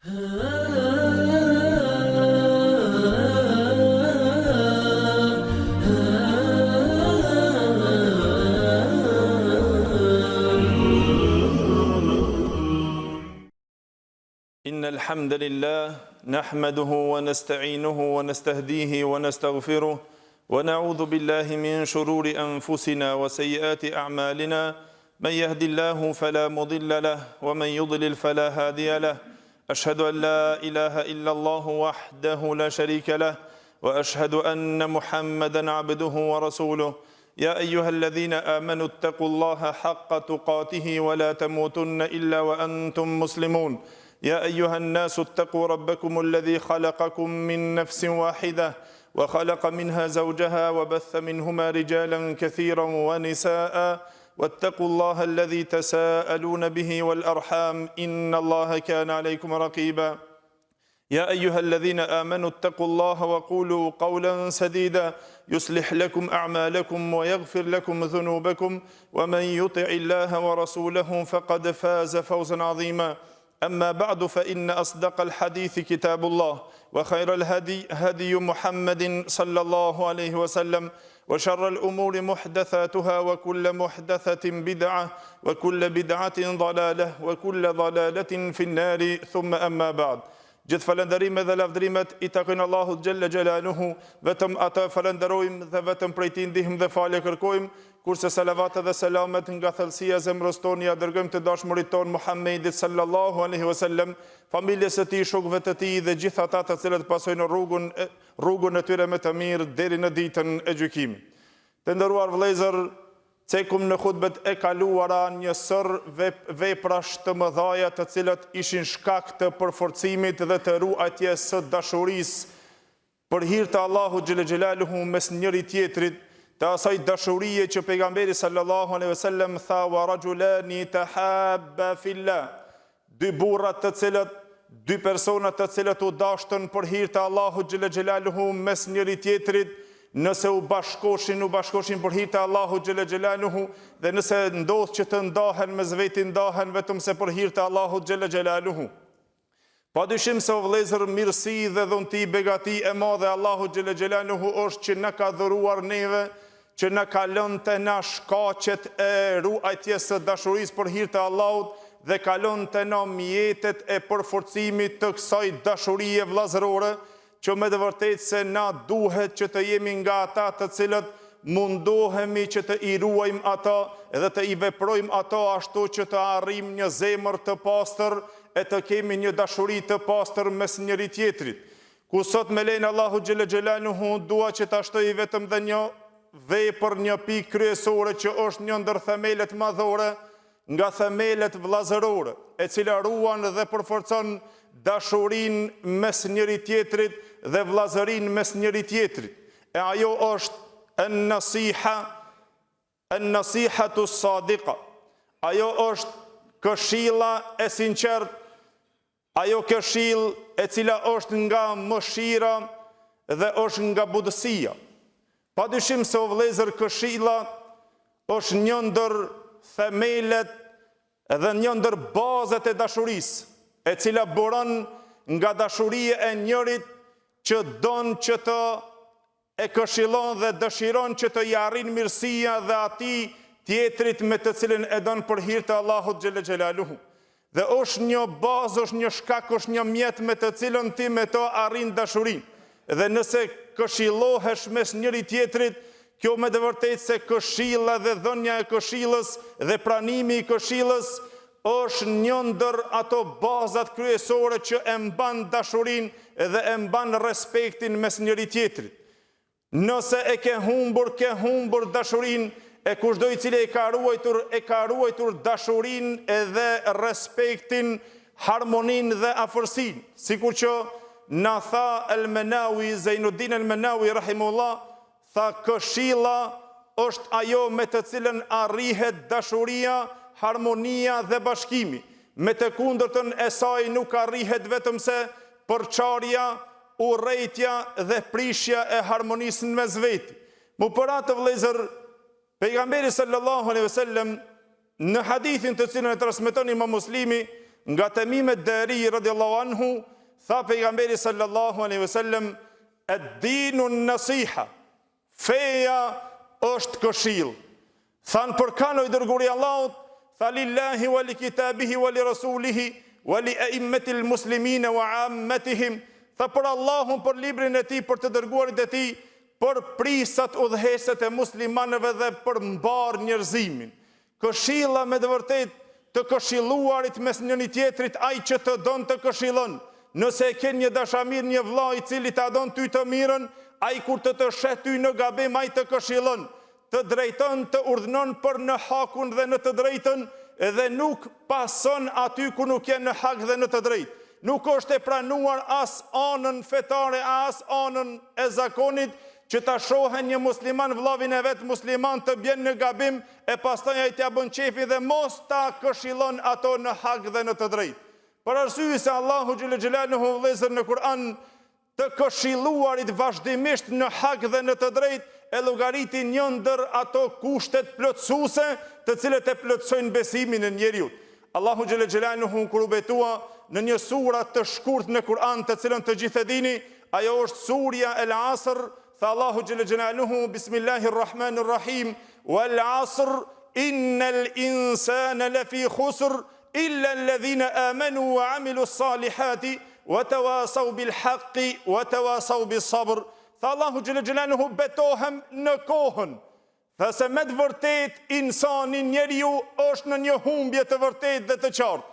إن الحمد لله نحمده ونستعينه ونستهديه ونستغفره ونعوذ بالله من شرور أنفسنا وسيئات أعمالنا من يهد الله فلا مضل له ومن يضلل فلا هادي له أشهد أن لا إله إلا الله وحده لا شريك له وأشهد أن محمدا عبده ورسوله يا أيها الذين آمنوا اتقوا الله حق تقاته ولا تموتن إلا وأنتم مسلمون يا أيها الناس اتقوا ربكم الذي خلقكم من نفس واحدة وخلق منها زوجها وبث منهما رجالا كثيرا ونساء واتقوا الله الذي تساءلون به والأرحام إن الله كان عليكم رقيبا يا أيها الذين آمنوا اتقوا الله وقولوا قولا سديدا يصلح لكم أعمالكم ويغفر لكم ذنوبكم ومن يطع الله ورسوله فقد فاز فوزا عظيما أما بعد فإن أصدق الحديث كتاب الله وخير الهدي هدي محمد صلى الله عليه وسلم وشر الأمور محدثاتها وكل محدثة بدعة وكل بدعة ضلالة وكل ضلالة في النار ثم أما بعد Gjithë falënderimet dhe lavdrimet I takojnë Allahut Gjelle Gjelaluhu, vetëm ata falënderojmë dhe vetëm prej Tij ndihmë dhe falje kërkojmë, kurse salavatet dhe selamet nga thellësia e zemrës tonë ja dërgojmë të dashmurit tonë Muhammedit sallallahu alaihi wasallam, familjes së tij, shokëve të tij dhe gjithë ata të cilët pasojnë rrugën e tyre me të mirë deri në ditën e gjykimit. Të nderuar vëllezër, cekum në hutbet e kaluara një sër veprash të mëdhaja të cilat ishin shkak të përforcimit dhe të ruajtjes së dashurisë për hir të Allahut Gjelle Gjelaluhu mes njëri tjetrit, të asaj dashurie që pejgamberi sallallahu alaihi wasallam tha wa rajulani tahabba fillah, dy burrat të cilët, dy persona të cilët u dashtën për hir të Allahut Gjelle Gjelaluhu mes njëri tjetrit, nëse u bashkoshin për hir të Allahut Gjelle Gjelaluhu dhe nëse ndodh që të ndahen mes veti ndahen vetëm se për hir të Allahut Gjelle Gjelaluhu. Padyshim se o vëllezër, mirësi dhe dhunti, begati e madhe Allahut Gjelle Gjelaluhu është që na ka dhuruar neve, që na ka lënë të na shkaqet e ruajtjes së dashurisë për hir të Allahut dhe ka lënë të na mjetet e përforcimit të kësaj dashurie vëllazërore, që me të vërtetë se na duhet që të jemi nga ata të cilët mundohemi që të I ruajmë ata dhe të I veprojmë ata ashtu që të arrijmë një zemër të pastër e të kemi një dashuri të pastër mes njëri tjetrit. Ku sot me lejnë Allahu Gjelle Gjelaluhu dua që ta shtoj vetëm dhe një vepër, një pikë kryesore që është një ndër themelet madhore nga themelet vëllazërore, e cila ruan dhe përforcon dashurin mes njëri tjetrit dhe vëllazërin mes njëri tjetrit. E ajo është an-nasihatu sadiqa. Ajo është këshilla e sinqert, ajo këshill e cila është nga mëshira dhe është nga budësia. Padyshim se o vëllezër, këshilla është një ndër themelet dhe një ndër bazat e dashurisë, e cila buron nga dashuria e njërit që don që të e këshillon dhe dëshiron që të arrijë mirësia dhe atij tjetrit me të cilin e don për hir të Allahut Gjelle Gjelaluhu. Dhe është një bazë, është një shkak, është një mjet me të cilën ti me to arrin dashurinë. Dhe nëse këshillohesh mes njëri tjetrit, kjo me të vërtetë se këshilla dhe dhënia e këshillës dhe pranimi I këshillës është një ndër ato bazat kryesore që e mban dashurinë dhe e mban respektin mes njëri tjetrit. Nëse e ke humbur dashurinë, e kushdo I cili e ka ruajtur dashurinë dhe respektin, harmoninë dhe afërsinë. Sikur që na tha El-Menawi, Zainuddin El-Menawi rahimullah, tha këshilla është ajo me të cilën arrihet dashuria, harmonia dhe bashkimi. Me të kundërtën e saj nuk arrihet vetëm se përçarja, urrejtja dhe prishja e harmonisë mes veti. Mu për atë vëllezër, pejgamberi sallallahu alaihi wasallam në hadithin të cilën e transmeton Imam Muslimi, nga Tamim ad-Dari radhiyallahu anhu, tha pejgamberi sallallahu alaihi wasallam, ad-dinu an-nasiha, feja është këshill. Than për kanë i dërguari Allahut, tha lillahi wa li kitabihi wa li rasulihi wa li a'immatil muslimina wa 'ammatihim, tha për Allahun, për librin e tij, për të dërguarit e tij, për prisat udhëheqësit e muslimanëve dhe për mbar njerëzimin. Këshilla me të vërtet të këshilluarit mes njëri tjetrit, ai që të don të këshillon. Nëse e ke një dashamir, një vëlla i cili ta don ty të mirën, ai kur të shet ty në gabim, ai të këshillon, të drejton, të urdhënon për në hakun dhe në të drejtën, dhe nuk pason aty ku nuk je në hak dhe në të drejtë. Nuk është e pranuar as anën fetare, as anën e zakonit, që ta shohen një musliman vllavin e vet musliman të bjen në gabim, e pastaj ai t'ia bën qefi dhe mos ta këshillon ato në hak dhe në të drejtë. Për arsye se Allahu xhël xhelaluhu vëllezër në Kur'an të këshilluarit vazhdimisht në hak dhe në të drejtë e llogariti një ndër ato kushtet plotësuese të cilët e plotësojnë besimin e njeriut. Allahu xhël xhelaluhu kur u betua në një sura të shkurt në Kur'an, të cilën të gjithë e dini, ajo është surja El Asr. Tha Allahu xhël xhelaluhu, Bismillahirrahmanirrahim, wal asr innal insana lafi khusr illa alladhina amanu wa amilu salihati wa tawasaw bil haqqi wa tawasaw bis sabr. Tha Allahu xhël xhelaluhu, betohem në kohën. Tha se me të vërtet insani, njeriu është në një humbje të vërtet dhe të qartë.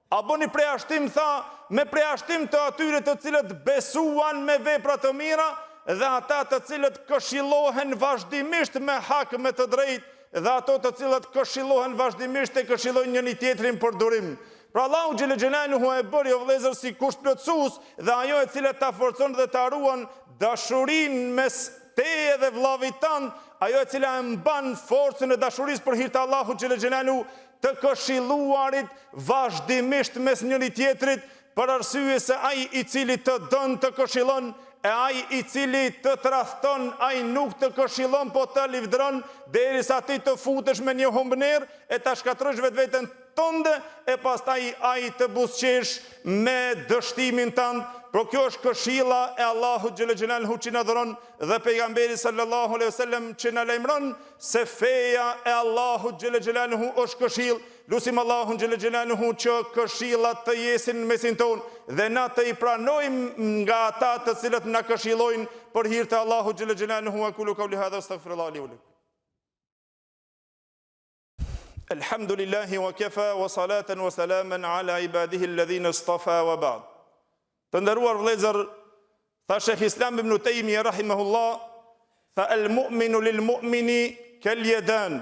A bëni preashtim, tha, me preashtim të atyre të cilët besuan me vepra të mira dhe ata të cilët këshillohen vazhdimisht me hak me të drejtë, dhe ato të cilët këshillohen vazhdimisht e këshillojnë njëri tjetrin për durim. Pra Allahu xhël xhelaluhu e bëri o vëllezër si kusht plotësues dhe ajo e cila ta forcon dhe ta ruan dashurinë mes teje dhe vllavit tan, ajo e cila e mban forcën e dashurisë për hir të Allahut xhël xhelaluhu, të këshilluarit vazhdimisht mes njëri tjetrit, për arsye se ai i cili të don të këshillon, e ai i cili të tradhton, ai nuk të këshillon, po të livdron, derisa ti të futesh me një humbner e ta shkatrosh vetveten tënde, e pastaj ai të buzëqesh me dështimin tënd. Por kjo është këshilla e Allahut xhël xhelaluhu që na dhuron dhe pejgamberi sallallahu alaihi wasallam që na lajmëron se feja e Allahut xhël xhelaluhu është këshill. Lutim Allahun xhël xhelaluhu që këshillat të jesin në mesin tonë dhe na të i pranojmë nga ata të cilët na këshillojnë për hir të Allahut xhël xhelaluhu. Aqulu qawli hadha astaghfirullahi li wa lakum. Alhamdulillahi wa kafa wa salatan wa salaman ala ibadihi alladhina istafa wa ba'd. Të nderuar vëllezër, tha Shekh Islam ibn Taymiyyah rahimahullah, tha el mu'minu lil mu'mini kal yadan.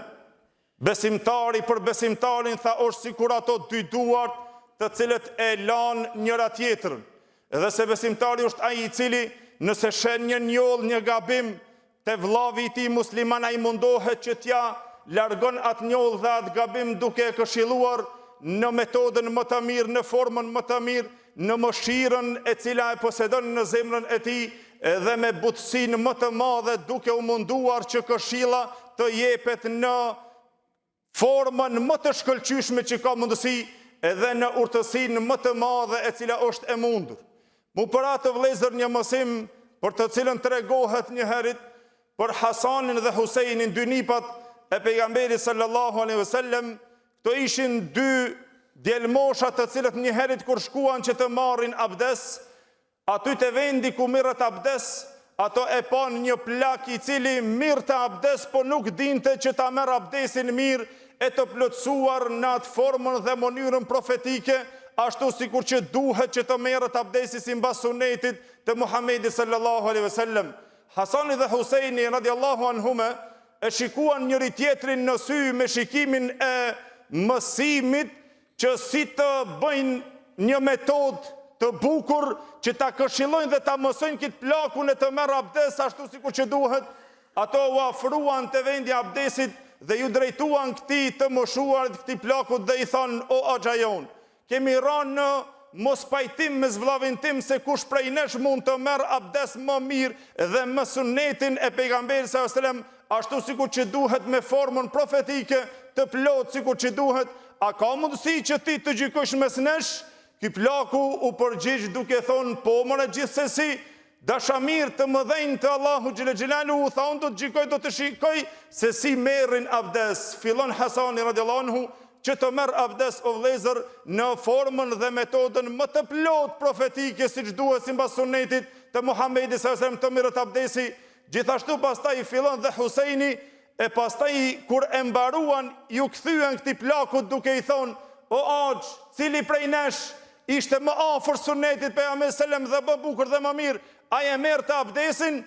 Besimtari për besimtarin, tha, është sikur ato dy duart të cilët e lan njëra tjetrën. Edhe se besimtari është ai i cili nëse shen një njoll, një gabim te vllavi i tij musliman, ai mundohet që t'ja largon atë njoll dhe atë gabim duke e këshilluar në metodën më të mirë, në formën më të mirë, në mëshirën e cila e posedon në zemrën e tij dhe me butësinë më të madhe, duke u munduar që këshilla të jepet në formën më të shkëlqyeshme që ka mundësi edhe në urtësinë më të madhe e cila është e mundur. Mu për atë vëllezër një mësim për të cilën tregohet një herët për Hasanin dhe Husejnin, dy nipat e pejgamberit sallallahu alaihi wasallam. Këto ishin dy djelmosha të cilët një herët kur shkuan që të marrin abdes, aty te vendi ku mirët abdes, ato e pan një plak i cili mirë të abdes, po nuk dinte që ta merr abdesin mirë, e të plotësuar në atë formën dhe mënyrën profetike, ashtu sikur që duhet që të merret abdesi sipas sunetit të Muhamedit sallallahu alaihi wasallam. Hasani dhe Husejni radiallahu anhuma e shikuan njëri tjetrin në sy me shikimin e mësimit që si të bëjnë një metodë të bukur që ta këshillojnë dhe ta mësojnë këtë plakun e të merr abdes ashtu sikur që duhet. Ato u afruan te vendi abdesit dhe ju drejtuan këtij të moshuarit, këtij plakut, dhe i thonë: o axhajon, kemi rënë në mos pajtim me vllavin tim se kush prej nesh mund të merr abdes më mirë dhe me sunetin e pejgamberit sallallahu alajhi wasallam, ashtu sikur që duhet, me formën profetike të plot sikur që duhet. a ka mundësi që ti të gjykosh mes nesh? Ky plaku u përgjigj duke thonë, po more gjithsesi, dashamir të mëdhenj të Allahu xhelle xhelalu u thonë do të gjykoj, do të shikoj se si merrin abdes. Fillon Hasani radiallahu anhu që të merr abdes o vëllezër në formën dhe metodën më të plot profetike siç duhet sipas sunetit të Muhamedit sallallahu alaihi wasallam të merret abdesi. Gjithashtu pastaj fillon dhe Husaini, e pastaj kur e mbaruan ju kthyen këtij plakut duke i thonë, o Axh, cili prej nesh ishte më afër sunetit pejgamberit sallallahu alaihi wasallam dhe bë bukur dhe më mirë, ai e merrte abdesin.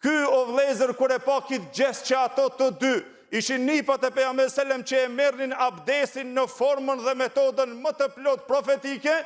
Ky o vëllezër kur e pa kit gjest që ato të dy ishin nipat e pejgamberit sallallahu alaihi wasallam që e merrnin abdesin në formën dhe metodën më të plot profetike,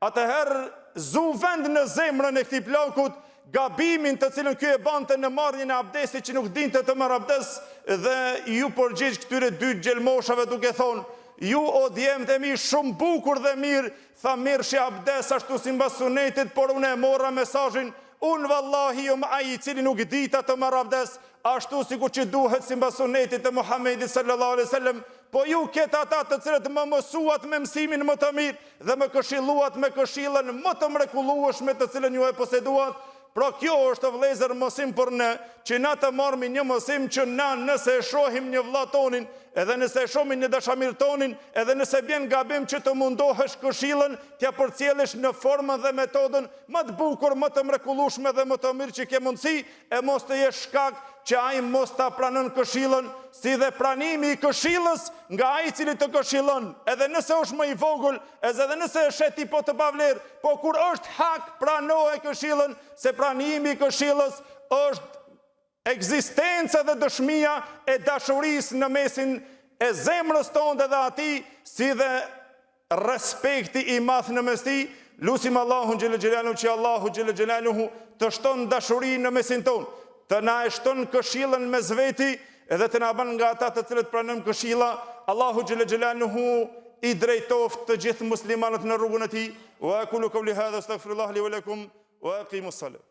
atëherë zu vend në zemrën e këtij plakut gabimin të cilën ky e bante në marrjen e abdesit që nuk dinte të marr abdes, dhe ju përgjigj këtyre dy gjelmoshave duke thonë, ju o djemtë e mi shumë bukur dhe mirë, tha mirëshi abdes ashtu sipas sunetit, por unë e morra mesazhin, unë vallahi jam ai i cili nuk dita të marr abdes, ashtu sikur që duhet sipas sunetit të Muhamedit sallallahu alaihi wasallam, po ju ket ata të cilët më mësuat me mësimin më të mirë dhe më këshilluat me këshillën më të mrekullueshme të cilën ju e poseduat. Pra kjo është vëllezër mësim për ne, që na të marrmi një mësim që na nëse e shohim një vëlla tonin, edhe nëse e shohim një dashamir tonin, edhe nëse bjen gabim që të mundohesh këshillën, t'ja përcjellësh në formën dhe metodën më të bukur, më të mrekullueshme dhe më të mirë që ke mundësi, e mos të jesh shkak që ai mos ta pranon këshillën, si dhe pranimi i këshillës nga ai i cili të këshillon, edhe nëse është më i vogël, edhe nëse është sheti po të pavlerë, po kur është hak pranoje këshillën, se pranimi i këshillës është ekzistenca dhe dëshmia e dashurisë në mesin e zemrës tonë dhe atij, si dhe respekti i madh në mes tij. Lutim Allahun xhelle xhelalu që Allahu xhelle xhelaluhu të shton dashurinë në mesin tonë, të na e shton këshillën mes veti, edhe të na bën nga ata të cilët pranojmë këshilla. Allahu xhelle xhelaluhu i drejtoft të gjithë muslimanët në rrugën e tij. Wa aqulu qawli hadha astaghfirullah li wa lakum wa aqimus salat.